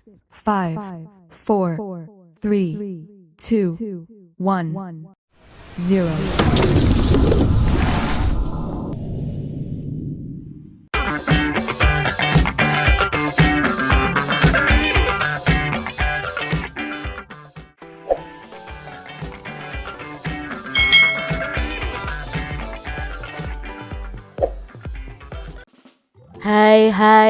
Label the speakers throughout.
Speaker 1: 5, 4, 3, 2, 1, 0.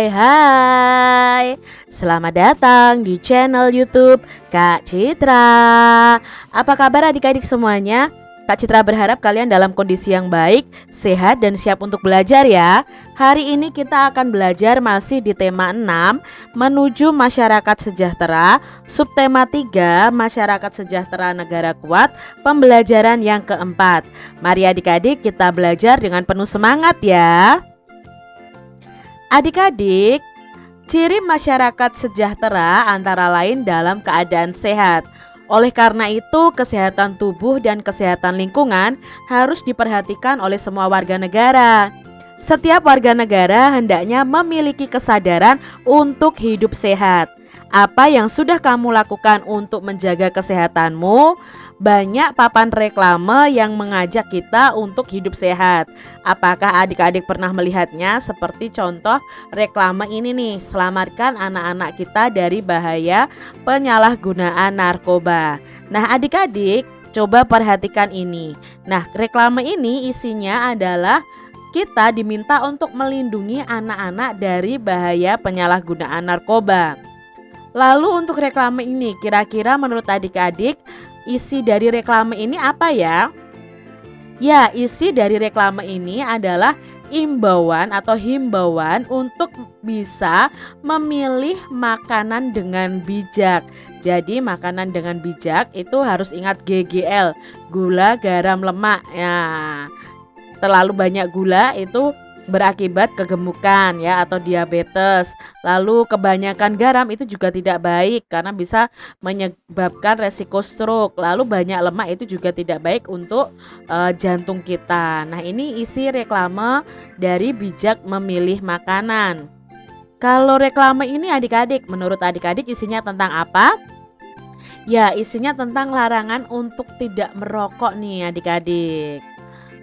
Speaker 2: Hai. Selamat datang di channel YouTube Kak Citra. Apa kabar adik-adik semuanya? Kak Citra berharap kalian dalam kondisi yang baik, sehat dan siap untuk belajar ya. Hari ini kita akan belajar masih di tema 6, menuju masyarakat sejahtera, subtema 3, masyarakat sejahtera negara kuat, pembelajaran yang keempat. Mari adik-adik kita belajar dengan penuh semangat ya. Adik-adik, ciri masyarakat sejahtera antara lain dalam keadaan sehat. Oleh karena itu, kesehatan tubuh dan kesehatan lingkungan harus diperhatikan oleh semua warga negara. Setiap warga negara hendaknya memiliki kesadaran untuk hidup sehat. Apa yang sudah kamu lakukan untuk menjaga kesehatanmu? Banyak papan reklame yang mengajak kita untuk hidup sehat. Apakah adik-adik pernah melihatnya? Seperti contoh reklame ini nih, selamatkan anak-anak kita dari bahaya penyalahgunaan narkoba. Nah adik-adik coba perhatikan ini. Nah reklame ini isinya adalah kita diminta untuk melindungi anak-anak dari bahaya penyalahgunaan narkoba. Lalu untuk reklame ini kira-kira menurut adik-adik isi dari reklame ini apa ya? Ya, isi dari reklame ini adalah imbauan atau himbauan untuk bisa memilih makanan dengan bijak. Jadi makanan dengan bijak itu harus ingat GGL, gula, garam, lemak. Ya, terlalu banyak gula itu berakibat kegemukan ya atau diabetes. Lalu kebanyakan garam itu juga tidak baik karena bisa menyebabkan resiko stroke. Lalu banyak lemak itu juga tidak baik untuk jantung kita. Nah, ini isi reklame dari bijak memilih makanan. Kalau reklame ini adik-adik, menurut adik-adik isinya tentang apa? Ya, isinya tentang larangan untuk tidak merokok nih adik-adik.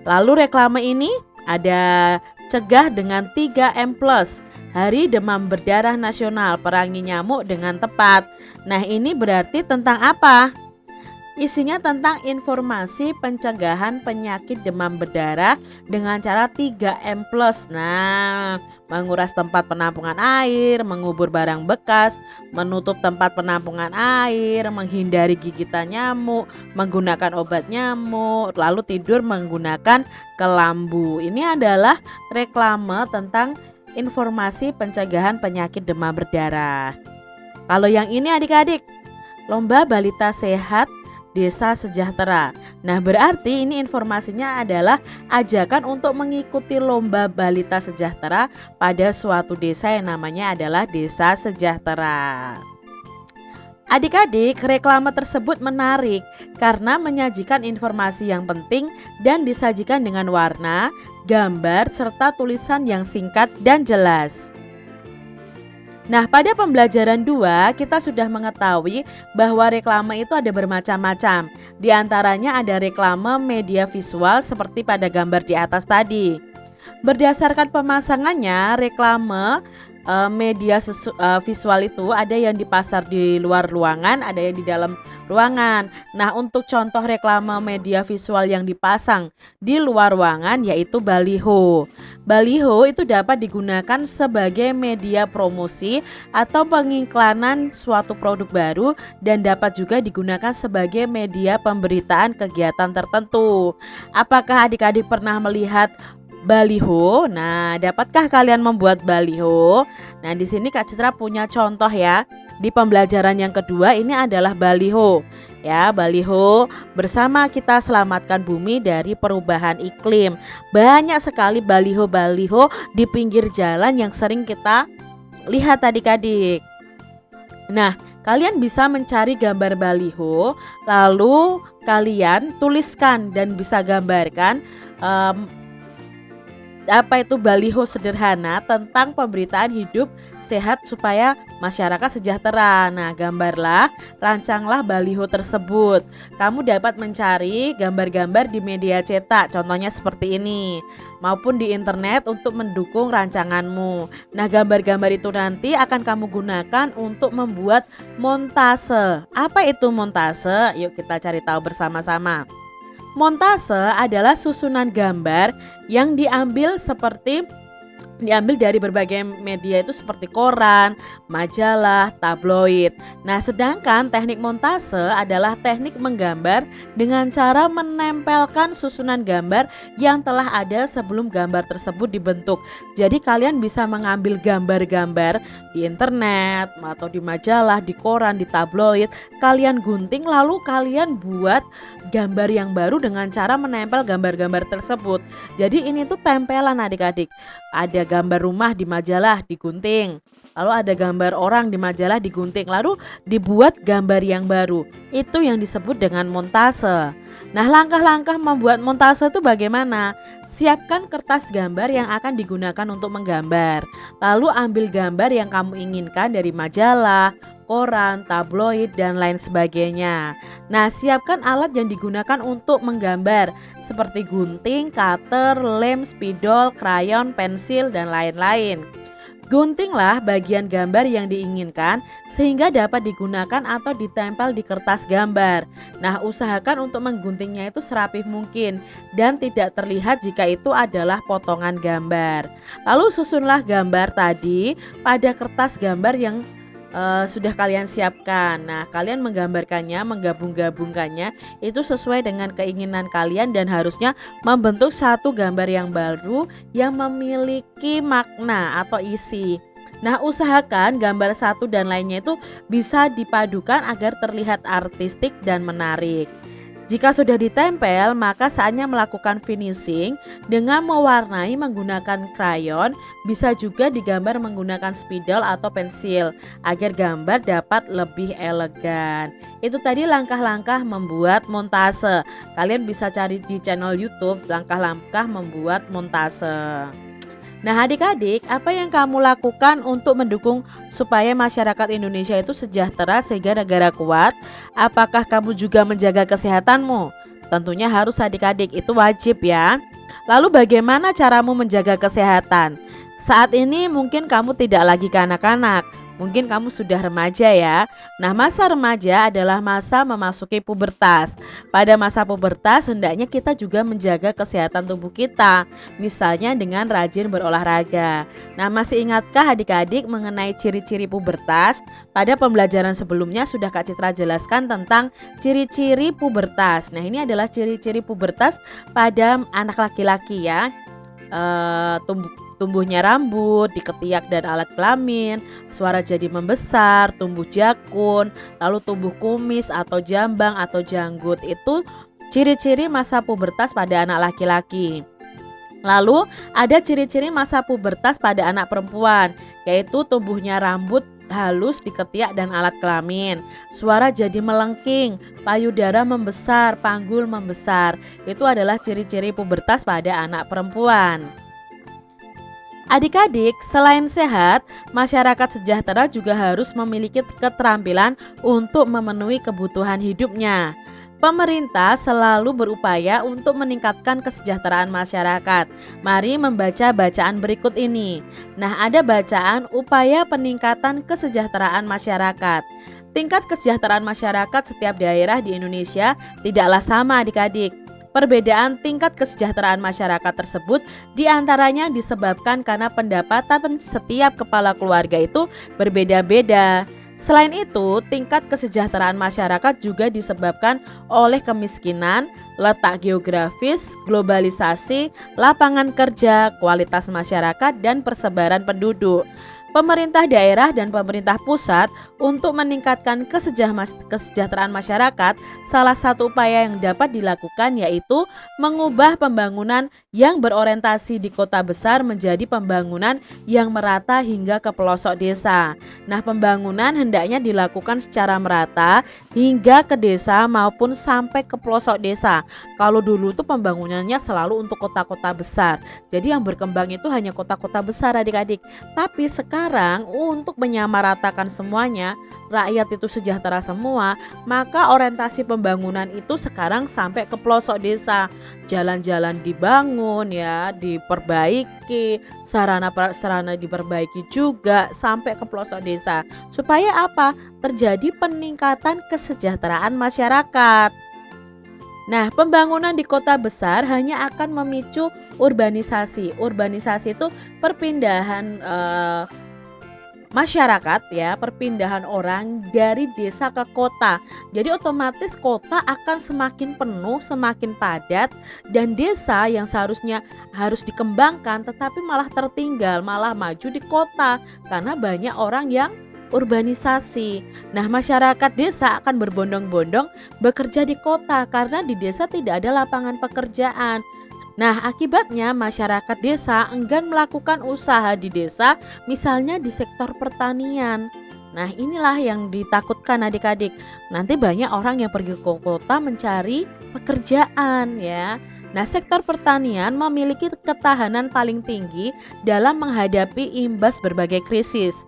Speaker 2: Lalu reklame ini ada cegah dengan 3M+, Hari Demam Berdarah Nasional, perangi nyamuk dengan tepat. Nah ini berarti tentang apa? Isinya tentang informasi pencegahan penyakit demam berdarah dengan cara 3M+. Nah, menguras tempat penampungan air, mengubur barang bekas, menutup tempat penampungan air, menghindari gigitan nyamuk, menggunakan obat nyamuk, lalu tidur menggunakan kelambu. Ini adalah reklame tentang informasi pencegahan penyakit demam berdarah. Kalau yang ini adik-adik, lomba balita sehat Desa Sejahtera. Nah berarti ini informasinya adalah ajakan untuk mengikuti lomba balita sejahtera pada suatu desa yang namanya adalah Desa Sejahtera. Adik-adik, reklame tersebut menarik karena menyajikan informasi yang penting dan disajikan dengan warna, gambar, serta tulisan yang singkat dan jelas. Nah pada pembelajaran 2 kita sudah mengetahui bahwa reklame itu ada bermacam-macam. Di antaranya ada reklame media visual seperti pada gambar di atas tadi. Berdasarkan pemasangannya reklame media visual itu ada yang dipasar di luar ruangan, ada yang di dalam ruangan. Nah untuk contoh reklame media visual yang dipasang di luar ruangan yaitu baliho. Baliho itu dapat digunakan sebagai media promosi atau pengiklanan suatu produk baru dan dapat juga digunakan sebagai media pemberitaan kegiatan tertentu. Apakah adik-adik pernah melihat baliho? Nah, dapatkah kalian membuat baliho? Nah, di sini Kak Citra punya contoh ya. Di pembelajaran yang kedua ini adalah baliho. Ya, baliho bersama kita selamatkan bumi dari perubahan iklim. Banyak sekali baliho-baliho di pinggir jalan yang sering kita lihat adik-adik. Nah, kalian bisa mencari gambar baliho, lalu kalian tuliskan dan bisa gambarkan apa itu baliho sederhana tentang pemberitaan hidup sehat supaya masyarakat sejahtera. Nah, rancanglah baliho tersebut. Kamu dapat mencari gambar-gambar di media cetak, contohnya seperti ini, maupun di internet untuk mendukung rancanganmu. Nah, gambar-gambar itu nanti akan kamu gunakan untuk membuat montase. Apa itu montase? Yuk kita cari tahu bersama-sama. Montase adalah susunan gambar yang diambil dari berbagai media itu seperti koran, majalah, tabloid. Nah, sedangkan teknik montase adalah teknik menggambar dengan cara menempelkan susunan gambar yang telah ada sebelum gambar tersebut dibentuk. Jadi kalian bisa mengambil gambar-gambar di internet atau di majalah, di koran, di tabloid, kalian gunting lalu kalian buat gambar yang baru dengan cara menempel gambar-gambar tersebut. Jadi ini tuh tempelan adik-adik. Ada gambar rumah di majalah digunting, lalu ada gambar orang di majalah digunting, lalu dibuat gambar yang baru. Itu yang disebut dengan montase. Nah, langkah-langkah membuat montase itu bagaimana? Siapkan kertas gambar yang akan digunakan untuk menggambar. Lalu ambil gambar yang kamu inginkan dari majalah, koran, tabloid, dan lain sebagainya. Nah, siapkan alat yang digunakan untuk menggambar seperti gunting, cutter, lem, spidol, krayon, pensil, dan lain-lain. Guntinglah bagian gambar yang diinginkan sehingga dapat digunakan atau ditempel di kertas gambar. Nah, usahakan untuk mengguntingnya itu serapih mungkin dan tidak terlihat jika itu adalah potongan gambar. Lalu susunlah gambar tadi pada kertas gambar yang sudah kalian siapkan. Nah, kalian menggambarkannya, menggabung-gabungkannya itu sesuai dengan keinginan kalian dan harusnya membentuk satu gambar yang baru yang memiliki makna atau isi. Nah, usahakan gambar satu dan lainnya itu bisa dipadukan agar terlihat artistik dan menarik. Jika sudah ditempel, maka saatnya melakukan finishing dengan mewarnai menggunakan krayon, bisa juga digambar menggunakan spidol atau pensil agar gambar dapat lebih elegan. Itu tadi langkah-langkah membuat montase. Kalian bisa cari di channel YouTube langkah-langkah membuat montase. Nah, adik-adik, apa yang kamu lakukan untuk mendukung supaya masyarakat Indonesia itu sejahtera sehingga negara kuat? Apakah kamu juga menjaga kesehatanmu? Tentunya harus adik-adik, itu wajib ya. Lalu bagaimana caramu menjaga kesehatan? Saat ini mungkin kamu tidak lagi kanak-kanak, mungkin kamu sudah remaja ya. Nah, masa remaja adalah masa memasuki pubertas. Pada masa pubertas hendaknya kita juga menjaga kesehatan tubuh kita, misalnya dengan rajin berolahraga. Nah, masih ingatkah adik-adik mengenai ciri-ciri pubertas? Pada pembelajaran sebelumnya sudah Kak Citra jelaskan tentang ciri-ciri pubertas. Nah, ini adalah ciri-ciri pubertas pada anak laki-laki ya. Tumbuhnya rambut di ketiak dan alat kelamin, suara jadi membesar, tumbuh jakun, lalu tumbuh kumis atau jambang atau janggut. Itu ciri-ciri masa pubertas pada anak laki-laki. Lalu ada ciri-ciri masa pubertas pada anak perempuan, yaitu tumbuhnya rambut halus di ketiak dan alat kelamin, suara jadi melengking, payudara membesar, panggul membesar. Itu adalah ciri-ciri pubertas pada anak perempuan. Adik-adik, selain sehat, masyarakat sejahtera juga harus memiliki keterampilan untuk memenuhi kebutuhan hidupnya. Pemerintah selalu berupaya untuk meningkatkan kesejahteraan masyarakat. Mari membaca bacaan berikut ini. Nah, ada bacaan upaya peningkatan kesejahteraan masyarakat. Tingkat kesejahteraan masyarakat setiap daerah di Indonesia tidaklah sama adik-adik. Perbedaan tingkat kesejahteraan masyarakat tersebut diantaranya disebabkan karena pendapatan setiap kepala keluarga itu berbeda-beda. Selain itu, tingkat kesejahteraan masyarakat juga disebabkan oleh kemiskinan, letak geografis, globalisasi, lapangan kerja, kualitas masyarakat, dan persebaran penduduk. Pemerintah daerah dan pemerintah pusat untuk meningkatkan kesejahteraan masyarakat, salah satu upaya yang dapat dilakukan yaitu mengubah pembangunan yang berorientasi di kota besar menjadi pembangunan yang merata hingga ke pelosok desa. Nah, pembangunan hendaknya dilakukan secara merata hingga ke desa maupun sampai ke pelosok desa. Kalau dulu tuh pembangunannya selalu untuk kota-kota besar. Jadi yang berkembang itu hanya kota-kota besar, adik-adik. Tapi sekarang untuk menyamaratakan semuanya, rakyat itu sejahtera semua, maka orientasi pembangunan itu sekarang sampai ke pelosok desa. Jalan-jalan dibangun ya, diperbaiki, sarana-prasarana diperbaiki juga sampai ke pelosok desa. Supaya apa? Terjadi peningkatan kesejahteraan masyarakat. Nah, pembangunan di kota besar hanya akan memicu urbanisasi. Urbanisasi itu perpindahan masyarakat ya, perpindahan orang dari desa ke kota. Jadi otomatis kota akan semakin penuh, semakin padat, dan desa yang seharusnya harus dikembangkan tetapi malah tertinggal, malah maju di kota karena banyak orang yang urbanisasi. Nah, masyarakat desa akan berbondong-bondong bekerja di kota karena di desa tidak ada lapangan pekerjaan. Nah, akibatnya masyarakat desa enggan melakukan usaha di desa, misalnya di sektor pertanian. Nah, inilah yang ditakutkan adik-adik. Nanti banyak orang yang pergi ke kota mencari pekerjaan ya. Nah, sektor pertanian memiliki ketahanan paling tinggi dalam menghadapi imbas berbagai krisis.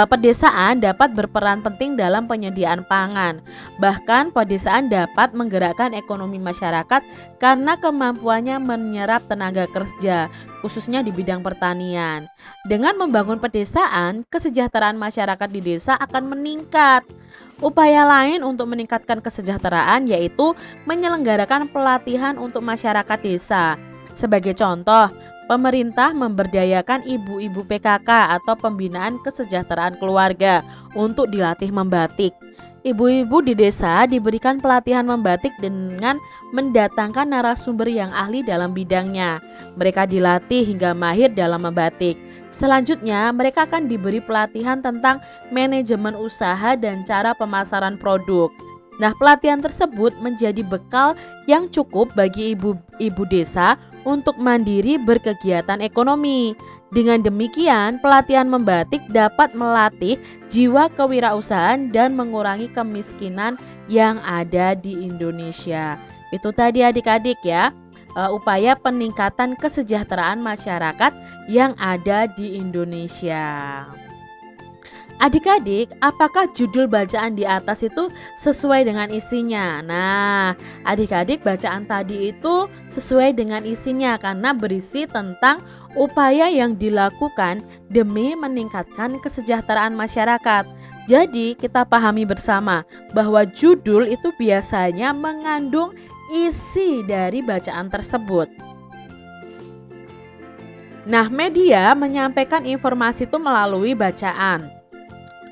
Speaker 2: Pedesaan dapat berperan penting dalam penyediaan pangan. Bahkan pedesaan dapat menggerakkan ekonomi masyarakat karena kemampuannya menyerap tenaga kerja, khususnya di bidang pertanian. Dengan membangun pedesaan, kesejahteraan masyarakat di desa akan meningkat. Upaya lain untuk meningkatkan kesejahteraan yaitu menyelenggarakan pelatihan untuk masyarakat desa. Sebagai contoh, pemerintah memberdayakan ibu-ibu PKK atau pembinaan kesejahteraan keluarga untuk dilatih membatik. Ibu-ibu di desa diberikan pelatihan membatik dengan mendatangkan narasumber yang ahli dalam bidangnya. Mereka dilatih hingga mahir dalam membatik. Selanjutnya, mereka akan diberi pelatihan tentang manajemen usaha dan cara pemasaran produk. Nah, pelatihan tersebut menjadi bekal yang cukup bagi ibu-ibu desa untuk mandiri berkegiatan ekonomi. Dengan demikian, pelatihan membatik dapat melatih jiwa kewirausahaan dan mengurangi kemiskinan yang ada di Indonesia. Itu tadi adik-adik ya, upaya peningkatan kesejahteraan masyarakat yang ada di Indonesia. Adik-adik, apakah judul bacaan di atas itu sesuai dengan isinya? Nah, adik-adik, bacaan tadi itu sesuai dengan isinya karena berisi tentang upaya yang dilakukan demi meningkatkan kesejahteraan masyarakat. Jadi, kita pahami bersama bahwa judul itu biasanya mengandung isi dari bacaan tersebut. Nah, media menyampaikan informasi itu melalui bacaan.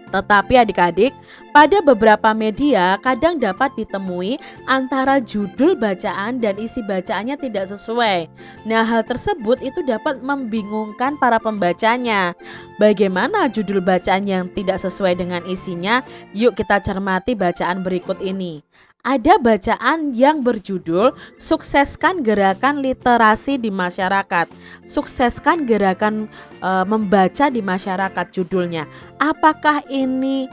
Speaker 2: Tetapi adik-adik, pada beberapa media kadang dapat ditemui antara judul bacaan dan isi bacaannya tidak sesuai. Nah, hal tersebut itu dapat membingungkan para pembacanya. Bagaimana judul bacaan yang tidak sesuai dengan isinya? Yuk kita cermati bacaan berikut ini. Ada bacaan yang berjudul "Sukseskan Gerakan Literasi di Masyarakat". Sukseskan gerakan membaca di masyarakat judulnya. Apakah ini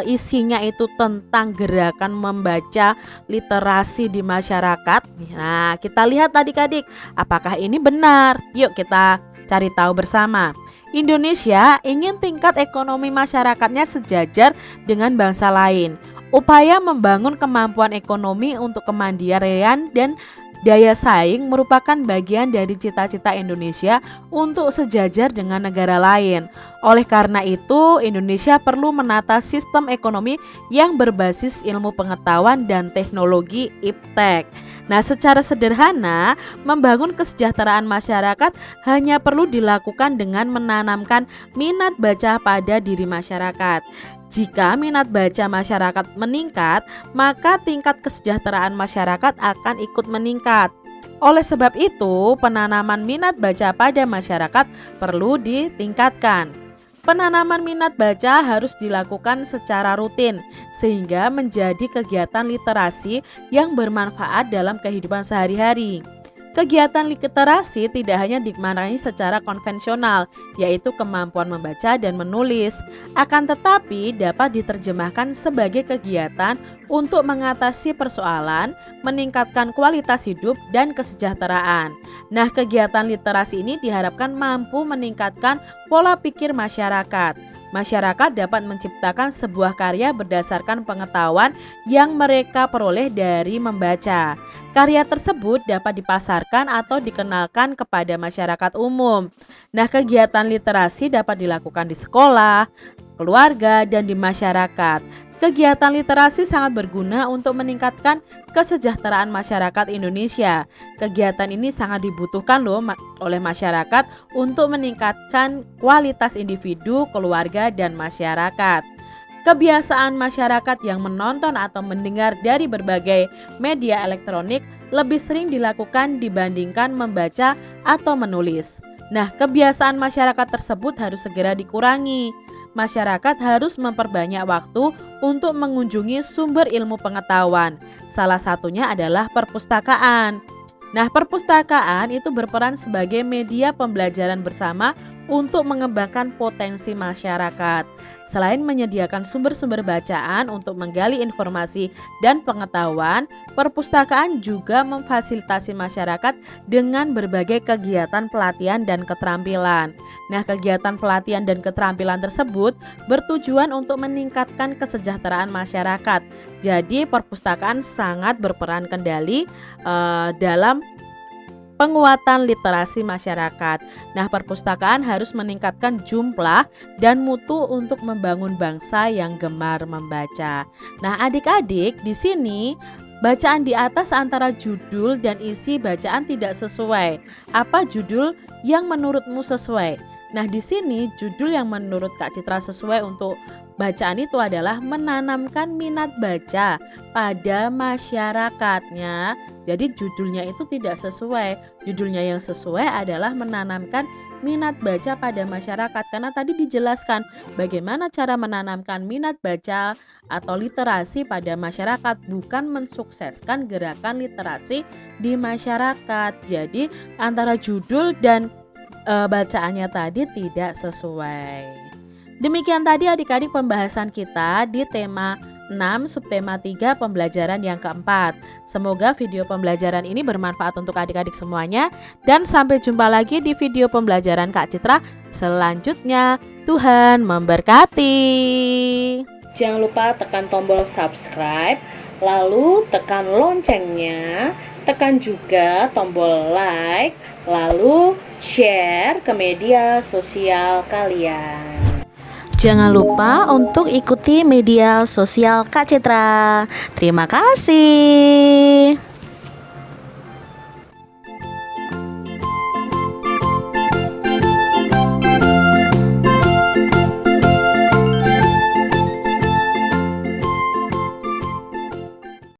Speaker 2: isinya itu tentang gerakan membaca literasi di masyarakat? Nah, kita lihat adik-adik, apakah ini benar? Yuk kita cari tahu bersama. Indonesia ingin tingkat ekonomi masyarakatnya sejajar dengan bangsa lain. Upaya membangun kemampuan ekonomi untuk kemandirian dan daya saing merupakan bagian dari cita-cita Indonesia untuk sejajar dengan negara lain. Oleh karena itu, Indonesia perlu menata sistem ekonomi yang berbasis ilmu pengetahuan dan teknologi iptek. Nah, secara sederhana, membangun kesejahteraan masyarakat hanya perlu dilakukan dengan menanamkan minat baca pada diri masyarakat. Jika minat baca masyarakat meningkat, maka tingkat kesejahteraan masyarakat akan ikut meningkat. Oleh sebab itu, penanaman minat baca pada masyarakat perlu ditingkatkan. Penanaman minat baca harus dilakukan secara rutin sehingga menjadi kegiatan literasi yang bermanfaat dalam kehidupan sehari-hari. Kegiatan literasi tidak hanya dimaknai secara konvensional, yaitu kemampuan membaca dan menulis, akan tetapi dapat diterjemahkan sebagai kegiatan untuk mengatasi persoalan, meningkatkan kualitas hidup dan kesejahteraan. Nah, kegiatan literasi ini diharapkan mampu meningkatkan pola pikir masyarakat. Masyarakat dapat menciptakan sebuah karya berdasarkan pengetahuan yang mereka peroleh dari membaca. Karya tersebut dapat dipasarkan atau dikenalkan kepada masyarakat umum. Nah, kegiatan literasi dapat dilakukan di sekolah, keluarga, dan di masyarakat. Kegiatan literasi sangat berguna untuk meningkatkan kesejahteraan masyarakat Indonesia. Kegiatan ini sangat dibutuhkan oleh masyarakat untuk meningkatkan kualitas individu, keluarga, dan masyarakat. Kebiasaan masyarakat yang menonton atau mendengar dari berbagai media elektronik lebih sering dilakukan dibandingkan membaca atau menulis. Nah, kebiasaan masyarakat tersebut harus segera dikurangi. Masyarakat harus memperbanyak waktu untuk mengunjungi sumber ilmu pengetahuan. Salah satunya adalah perpustakaan. Nah, perpustakaan itu berperan sebagai media pembelajaran bersama untuk mengembangkan potensi masyarakat. Selain menyediakan sumber-sumber bacaan untuk menggali informasi dan pengetahuan, perpustakaan juga memfasilitasi masyarakat dengan berbagai kegiatan pelatihan dan keterampilan. Nah, kegiatan pelatihan dan keterampilan tersebut bertujuan untuk meningkatkan kesejahteraan masyarakat. Jadi, perpustakaan sangat berperan kendali dalam penguatan literasi masyarakat. Nah, perpustakaan harus meningkatkan jumlah dan mutu untuk membangun bangsa yang gemar membaca. Nah, adik-adik, di sini bacaan di atas antara judul dan isi bacaan tidak sesuai. Apa judul yang menurutmu sesuai? Nah, di sini judul yang menurut Kak Citra sesuai untuk bacaan itu adalah menanamkan minat baca pada masyarakatnya. Jadi judulnya itu tidak sesuai. Judulnya yang sesuai adalah menanamkan minat baca pada masyarakat. Karena tadi dijelaskan bagaimana cara menanamkan minat baca atau literasi pada masyarakat, bukan mensukseskan gerakan literasi di masyarakat. Jadi antara judul dan bacaannya tadi tidak sesuai. Demikian tadi adik-adik pembahasan kita di tema 6 subtema 3 pembelajaran yang keempat. Semoga video pembelajaran ini bermanfaat untuk adik-adik semuanya, dan sampai jumpa lagi di video pembelajaran Kak Citra selanjutnya. Tuhan memberkati.
Speaker 3: Jangan lupa tekan tombol subscribe, lalu tekan loncengnya, tekan juga tombol like, lalu share ke media sosial kalian.
Speaker 2: Jangan lupa untuk ikuti media sosial Kak Citra. Terima kasih.